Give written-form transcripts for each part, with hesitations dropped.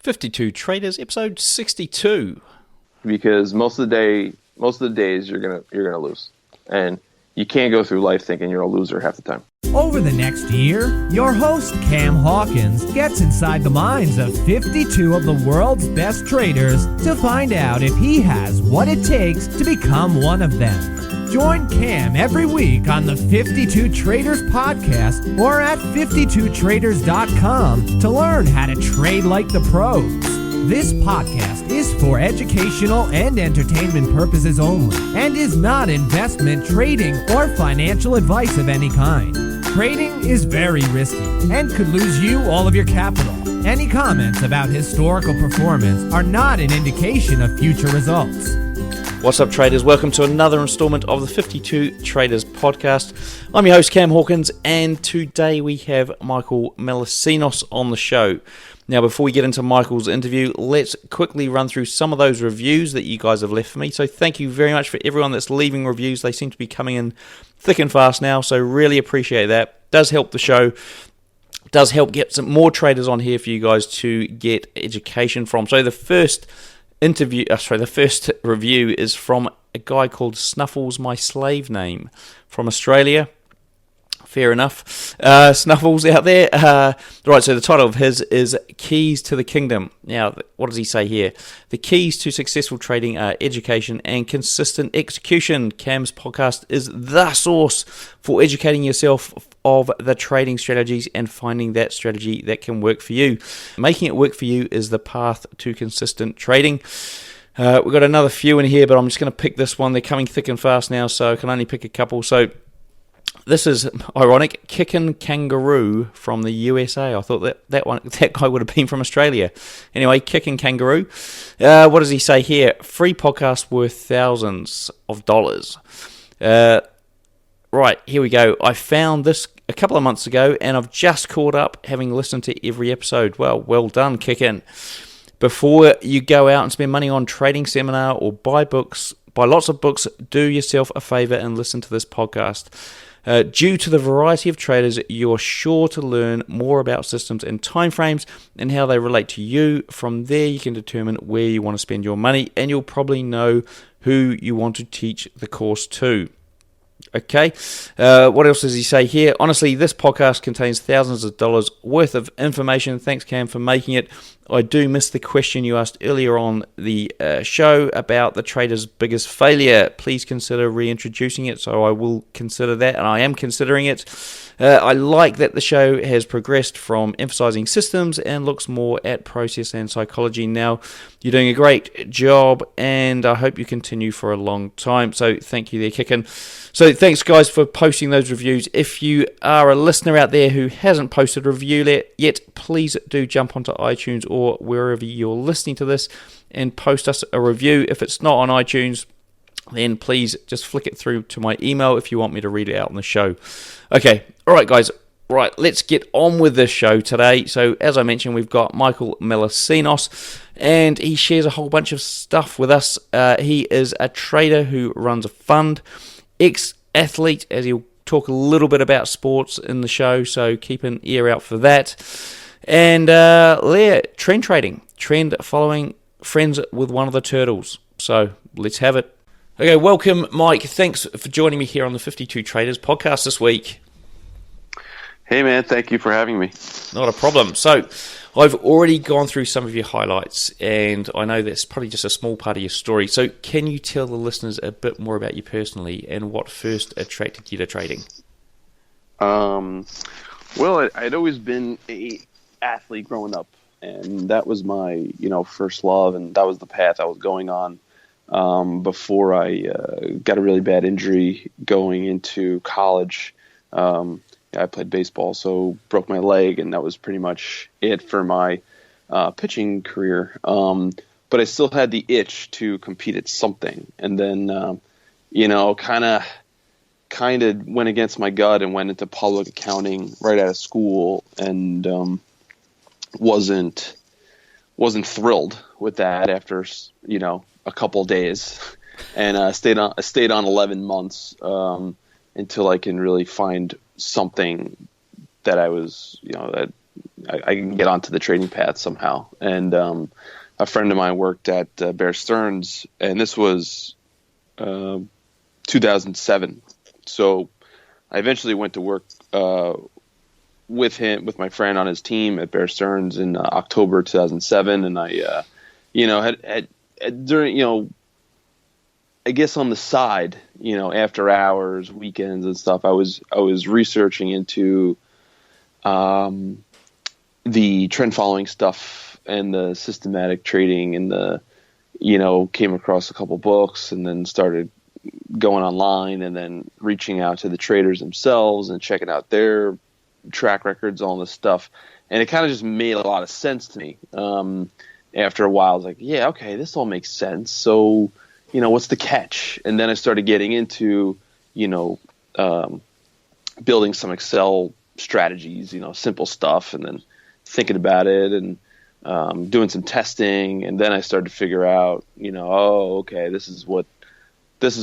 52 Traders, episode 62. Because most of the days you're gonna lose, and you can't go through life thinking you're a loser half the time. Over the next year, your host Cam Hawkins gets inside the minds of 52 of the world's best traders to find out if he has what it takes to become one of them. Join Cam every week on the 52 Traders podcast or at 52traders.com to learn how to trade like the pros. This podcast is for educational and entertainment purposes only and is not investment, trading, or financial advice of any kind. Trading is very risky and could lose you all of your capital. Any comments about historical performance are not an indication of future results. What's up, traders? Welcome to another installment of the 52 Traders podcast. I'm your host, Cam Hawkins, and today we have Michael Melissinos on the show. Now, before we get into Michael's interview, let's quickly run through some of those reviews that you guys have left for me. So thank you very much for everyone that's leaving reviews. They seem to be coming in thick and fast now, so really appreciate that. Does help the show. Does help get some more traders on here for you guys to get education from. So the first review is from a guy called Snuffles My Slave Name from Australia. Fair enough. Snuffles out there. Right, so the title of his is Keys to the Kingdom. Now, what does he say here? The keys to successful trading are education and consistent execution. Cam's podcast is the source for educating yourself of the trading strategies and finding that strategy that can work for you. Making it work for you is the path to consistent trading. We've got another few in here, but I'm just going to pick this one. They're coming thick and fast now, so I can only pick a couple. So this is ironic. Kickin' Kangaroo from the USA. I thought that guy would have been from Australia. Anyway, Kickin' Kangaroo. What does he say here? Free podcast worth thousands of dollars. Right, here we go. I found this a couple of months ago, and I've just caught up having listened to every episode. Well done, Kickin'. Before you go out and spend money on trading seminar or buy lots of books, do yourself a favor and listen to this podcast. Due to the variety of traders, you're sure to learn more about systems and timeframes and how they relate to you. From there, you can determine where you want to spend your money, and you'll probably know who you want to teach the course to. Okay, what else does he say here? Honestly, this podcast contains thousands of dollars worth of information. Thanks, Cam, for making it. I do miss the question you asked earlier on the show about the trader's biggest failure. Please consider reintroducing it, so I will consider that, and I am considering it. I like that the show has progressed from emphasizing systems and looks more at process and psychology now. You're doing a great job, and I hope you continue for a long time. So thank you there, Kickin'. So thanks, guys, for posting those reviews. If you are a listener out there who hasn't posted a review yet, please do jump onto iTunes or wherever you're listening to this and post us a review. If it's not on iTunes, then please just flick it through to my email if you want me to read it out on the show. Okay, all right, guys. Right, let's get on with this show today. So, as I mentioned, we've got Michael Melissinos, and he shares a whole bunch of stuff with us. He is a trader who runs a fund, ex-athlete, as he'll talk a little bit about sports in the show, so keep an ear out for that. And trend trading, trend following, friends with one of the turtles. So, let's have it. Okay, welcome, Mike. Thanks for joining me here on the 52 Traders podcast this week. Hey, man, thank you for having me. Not a problem. So, I've already gone through some of your highlights, and I know that's probably just a small part of your story. So, can you tell the listeners a bit more about you personally and what first attracted you to trading? Well, I'd always been an athlete growing up, and that was my, first love, and that was the path I was going on before I got a really bad injury going into college. I played baseball, so broke my leg, and that was pretty much it for my pitching career. But I still had the itch to compete at something, and then kind of went against my gut and went into public accounting right out of school, and wasn't thrilled with that after a couple days, and stayed on 11 months until I can really find something that I was, that I can get onto the trading path somehow. And a friend of mine worked at Bear Stearns, and this was 2007. So I eventually went to work with my friend on his team at Bear Stearns in October 2007, and I had during I guess on the side, after hours, weekends and stuff, I was researching into the trend following stuff and the systematic trading, and came across a couple books, and then started going online, and then reaching out to the traders themselves and checking out their track records, all this stuff. And it kind of just made a lot of sense to me. After a while, I was like, yeah, okay, this all makes sense. So, what's the catch? And then I started getting into, building some Excel strategies, simple stuff, and then thinking about it, and doing some testing. And then I started to figure out, okay, this is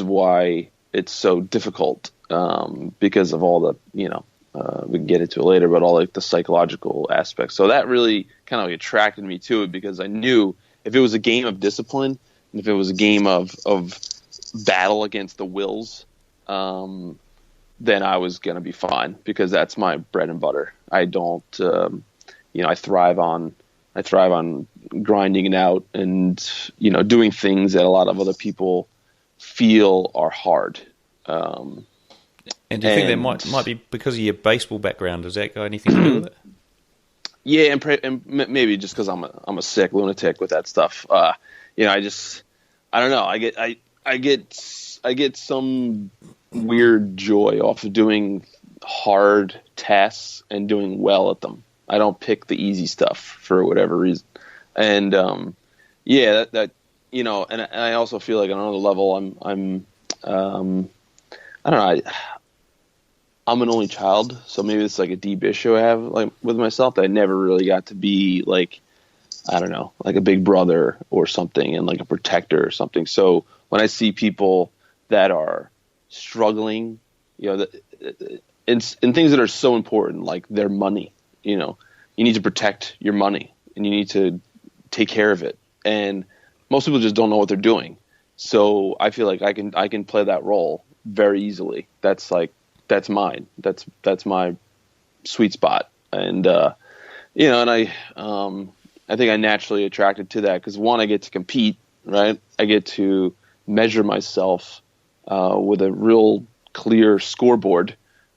why it's so difficult, because of all the, we can get into it later, but all like the psychological aspects. So that really kind of attracted me to it, because I knew if it was a game of discipline, and if it was a game of battle against the wills, then I was going to be fine, because that's my bread and butter. I don't, I thrive on grinding it out, and, doing things that a lot of other people feel are hard. And do you think that might be because of your baseball background? Does that got anything to do with it? Yeah, and maybe just because I'm a sick lunatic with that stuff. I don't know. I get some weird joy off of doing hard tasks and doing well at them. I don't pick the easy stuff for whatever reason. And and I also feel like on another level, I'm I don't know. I'm an only child, so maybe it's like a deep issue I have like with myself, that I never really got to be like, I don't know, like a big brother or something, and like a protector or something. So when I see people that are struggling, in things that are so important, like their money, you need to protect your money, and you need to take care of it. And most people just don't know what they're doing. So I feel like I can play that role very easily. That's mine. That's my sweet spot. And and I think I naturally attracted to that, because one, I get to compete, right? I get to measure myself with a real clear scoreboard,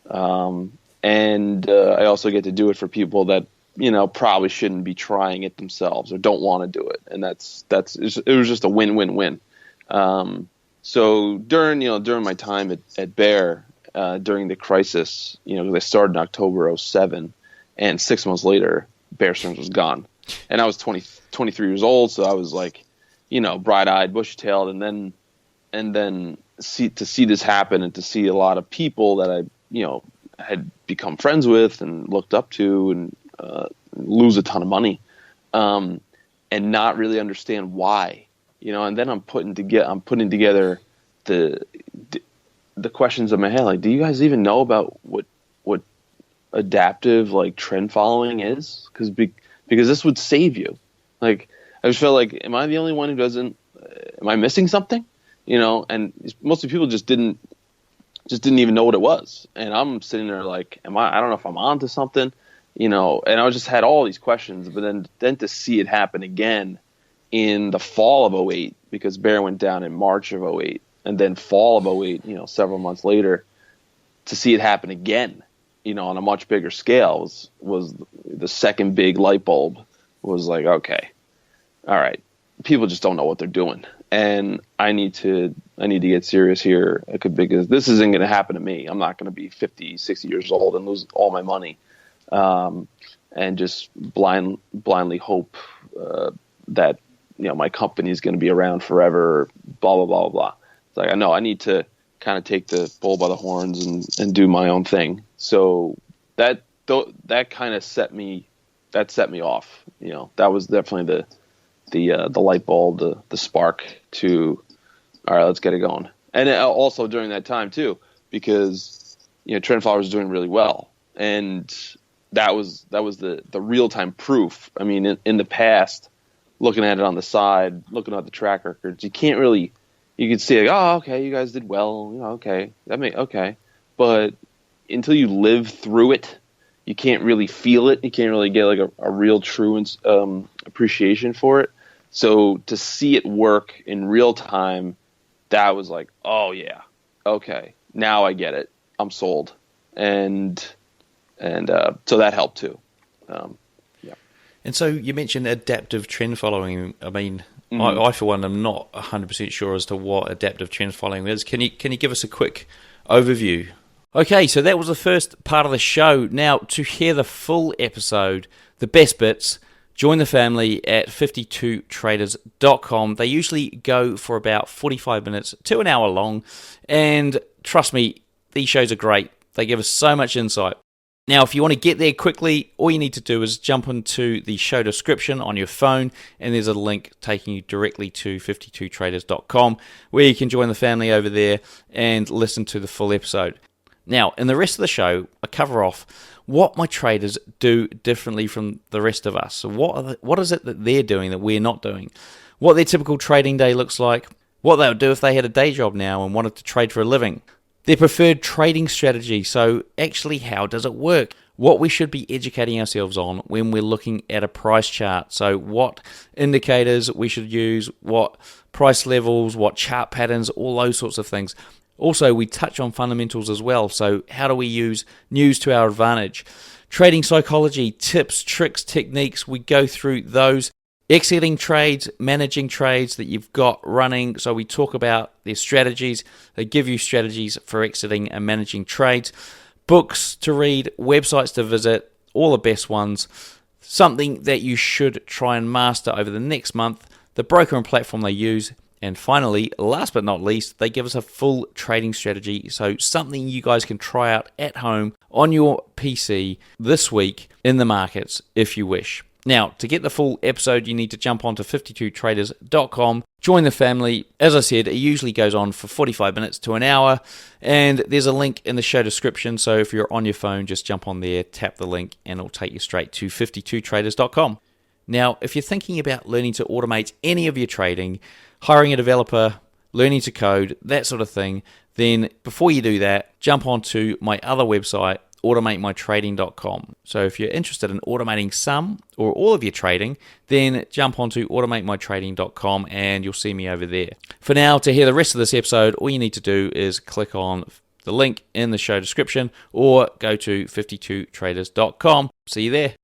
and I also get to do it for people that probably shouldn't be trying it themselves or don't want to do it. And it was just a win-win-win. So during my time at Bear, during the crisis, because I started in October 2007, and 6 months later, Bear Stearns was gone. And I was 23 years old, so I was like, bright-eyed, bushy-tailed, and then see this happen, and to see a lot of people that I, had become friends with and looked up to, and lose a ton of money, and not really understand why, and then I'm putting together the questions in my head, like, do you guys even know about what adaptive like trend following is? Because this would save you. Like, I just felt like, am I the only one who doesn't? Am I missing something? And most of the people just didn't even know what it was. And I'm sitting there like, I don't know if I'm onto something, and I just had all these questions. But then to see it happen again in the fall of 2008, because Bear went down in March of 2008, and then fall of 2008, several months later, to see it happen again, on a much bigger scale was the second big light bulb. Was like, okay, all right, people just don't know what they're doing, and I need to get serious here, because this isn't going to happen to me. I'm not going to be 50, 60 years old and lose all my money, and just blindly hope that my company is going to be around forever. Blah blah blah blah. It's like, I know I need to kind of take the bull by the horns and do my own thing. So that kind of set me off. That was definitely the light bulb, the spark to, all right, let's get it going. And also during that time too, because Trend Follower was doing really well, and that was the real time proof. I mean, in the past, looking at it on the side, looking at the track records, you can't really. You could see, like, oh, okay, you guys did well. Okay, okay, but until you live through it, you can't really feel it. You can't really get like a real true appreciation for it. So to see it work in real time, that was like, oh yeah, okay, now I get it. I'm sold, and so that helped too. Yeah. And so you mentioned adaptive trend following. I mean, I for one am not 100% sure as to what adaptive trend following is. Can you give us a quick overview? Okay, so that was the first part of the show. Now, to hear the full episode, the best bits, join the family at 52traders.com. They usually go for about 45 minutes to an hour long, and trust me, these shows are great. They give us so much insight. Now, if you want to get there quickly, all you need to do is jump into the show description on your phone, and there's a link taking you directly to 52traders.com, where you can join the family over there and listen to the full episode. Now, in the rest of the show, I cover off what my traders do differently from the rest of us. So what is it that they're doing that we're not doing? What their typical trading day looks like, what they would do if they had a day job now and wanted to trade for a living, their preferred trading strategy, so actually how does it work? What we should be educating ourselves on when we're looking at a price chart, so what indicators we should use, what price levels, what chart patterns, all those sorts of things. Also, we touch on fundamentals as well, so how do we use news to our advantage? Trading psychology, tips, tricks, techniques, we go through those. Exiting trades, managing trades that you've got running, so we talk about their strategies. They give you strategies for exiting and managing trades. Books to read, websites to visit, all the best ones. Something that you should try and master over the next month, the broker and platform they use. And finally, last but not least, they give us a full trading strategy, so something you guys can try out at home on your PC this week in the markets if you wish. Now, to get the full episode, you need to jump onto 52traders.com, join the family. As I said, it usually goes on for 45 minutes to an hour, and there's a link in the show description, so if you're on your phone, just jump on there, tap the link, and it'll take you straight to 52traders.com. Now, if you're thinking about learning to automate any of your trading, hiring a developer, learning to code, that sort of thing, then before you do that, jump onto my other website, automatemytrading.com. So if you're interested in automating some or all of your trading, then jump onto automatemytrading.com and you'll see me over there. For now, to hear the rest of this episode, all you need to do is click on the link in the show description or go to 52traders.com. See you there.